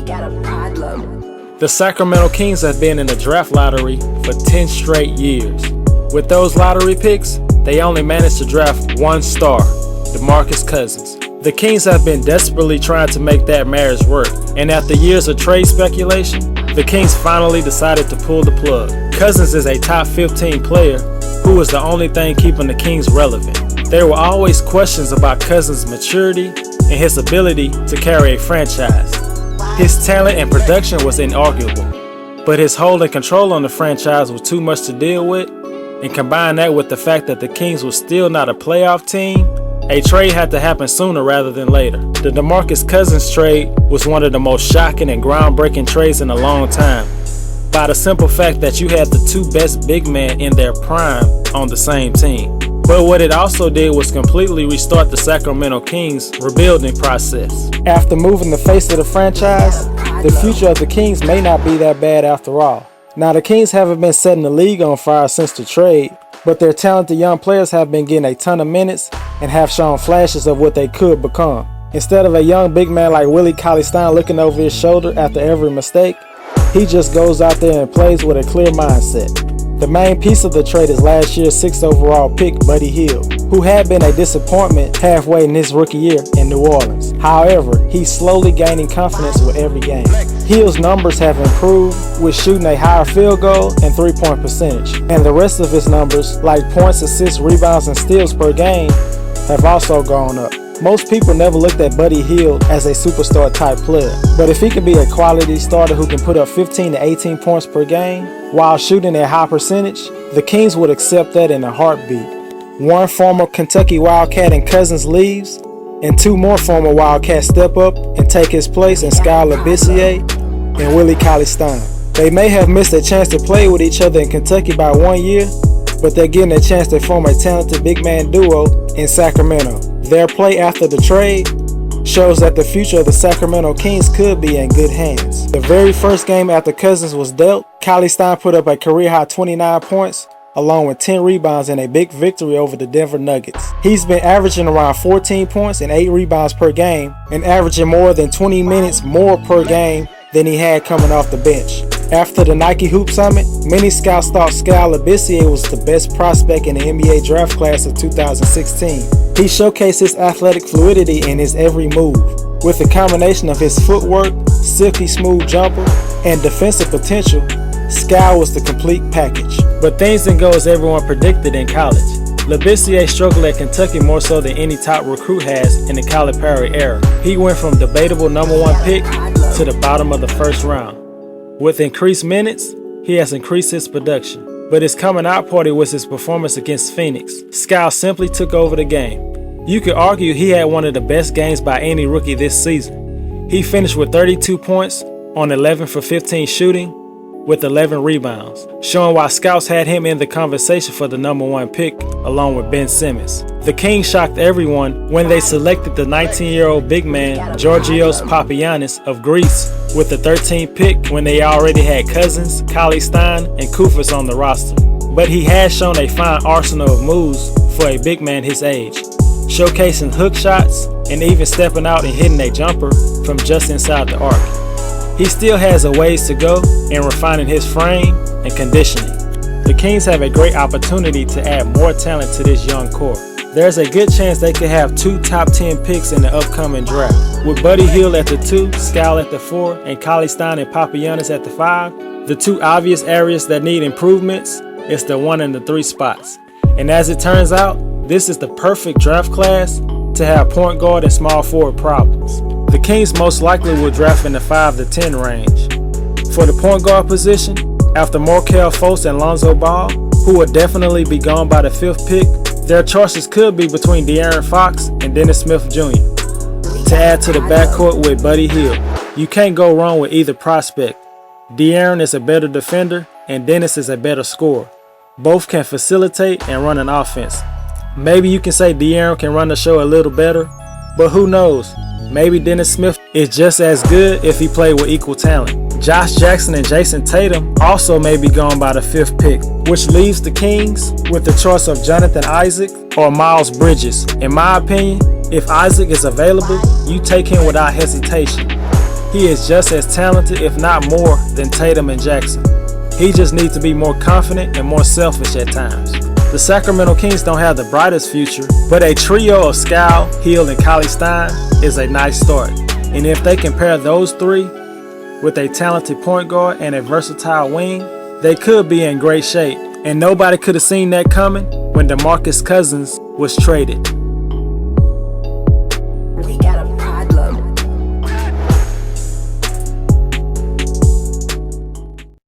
The Sacramento Kings have been in the draft lottery for 10 straight years. With those lottery picks, they only managed to draft one star, DeMarcus Cousins. The Kings have been desperately trying to make that marriage work, and after years of trade speculation, the Kings finally decided to pull the plug. Cousins is a top 15 player who is the only thing keeping the Kings relevant. There were always questions about Cousins' maturity and his ability to carry a franchise. His talent and production was inarguable, but his hold and control on the franchise was too much to deal with, and combine that with the fact that the Kings were still not a playoff team, a trade had to happen sooner rather than later. The DeMarcus Cousins trade was one of the most shocking and groundbreaking trades in a long time, by the simple fact that you had the two best big men in their prime on the same team. But what it also did was completely restart the Sacramento Kings rebuilding process. After moving the face of the franchise, the future of the Kings may not be that bad after all. Now, the Kings haven't been setting the league on fire since the trade, but their talented young players have been getting a ton of minutes and have shown flashes of what they could become. Instead of a young big man like Willie Cauley-Stein looking over his shoulder after every mistake, he just goes out there and plays with a clear mindset. The main piece of the trade is last year's 6th overall pick, Buddy Hield, who had been a disappointment halfway in his rookie year in New Orleans. However, he's slowly gaining confidence with every game. Hield's numbers have improved, with shooting a higher field goal and three-point percentage, and the rest of his numbers, like points, assists, rebounds, and steals per game, have also gone up. Most people never looked at Buddy Hield as a superstar type player, but if he can be a quality starter who can put up 15 to 18 points per game while shooting a high percentage, the Kings would accept that in a heartbeat. One former Kentucky Wildcat in Cousins leaves, and two more former Wildcats step up and take his place in Skal Labissiere and Willie Cauley-Stein. They may have missed a chance to play with each other in Kentucky by 1 year, but they're getting a chance to form a talented big man duo in Sacramento. Their play after the trade shows that the future of the Sacramento Kings could be in good hands. The very first game after Cousins was dealt, Cauley-Stein put up a career-high 29 points, along with 10 rebounds in a big victory over the Denver Nuggets. He's been averaging around 14 points and 8 rebounds per game, and averaging more than 20 minutes more per game than he had coming off the bench. After the Nike Hoop Summit, many scouts thought Skal Labissiere was the best prospect in the NBA draft class of 2016. He showcased his athletic fluidity in his every move. With a combination of his footwork, silky smooth jumper, and defensive potential, Skal was the complete package. But things didn't go as everyone predicted in college. Labissiere struggled at Kentucky more so than any top recruit has in the Calipari era. He went from debatable #1 pick to the bottom of the first round. With increased minutes, he has increased his production. But his coming out party was his performance against Phoenix. Skal simply took over the game. You could argue he had one of the best games by any rookie this season. He finished with 32 points on 11 for 15 shooting with 11 rebounds, showing why scouts had him in the conversation for the #1 pick along with Ben Simmons. The Kings shocked everyone when they selected the 19-year-old big man Georgios Papagiannis of Greece with the 13th pick when they already had Cousins, Cauley-Stein, and Koufos on the roster. But he has shown a fine arsenal of moves for a big man his age, showcasing hook shots and even stepping out and hitting a jumper from just inside the arc. He still has a ways to go in refining his frame and conditioning. The Kings have a great opportunity to add more talent to this young core. There's a good chance they could have 2 top 10 picks in the upcoming draft. With Buddy Hield at the 2, Skal at the 4, and Cauley-Stein and Papagiannis at the 5, the 2 obvious areas that need improvements is the 1 and the 3 spots. And as it turns out, this is the perfect draft class to have point guard and small forward problems. The Kings most likely will draft in the 5 to 10 range. For the point guard position, after Markelle Fultz and Lonzo Ball, who will definitely be gone by the 5th pick, their choices could be between De'Aaron Fox and Dennis Smith Jr. To add to the backcourt with Buddy Hield, you can't go wrong with either prospect. De'Aaron is a better defender and Dennis is a better scorer. Both can facilitate and run an offense. Maybe you can say De'Aaron can run the show a little better, but who knows? Maybe Dennis Smith is just as good if he played with equal talent. Josh Jackson and Jason Tatum also may be gone by the 5th pick, which leaves the Kings with the choice of Jonathan Isaac or Miles Bridges. In my opinion, if Isaac is available, you take him without hesitation. He is just as talented, if not more, than Tatum and Jackson. He just needs to be more confident and more selfish at times. The Sacramento Kings don't have the brightest future, but a trio of Skal, Hield, and Cauley-Stein is a nice start. And if they can pair those three with a talented point guard and a versatile wing, they could be in great shape. And nobody could have seen that coming when DeMarcus Cousins was traded.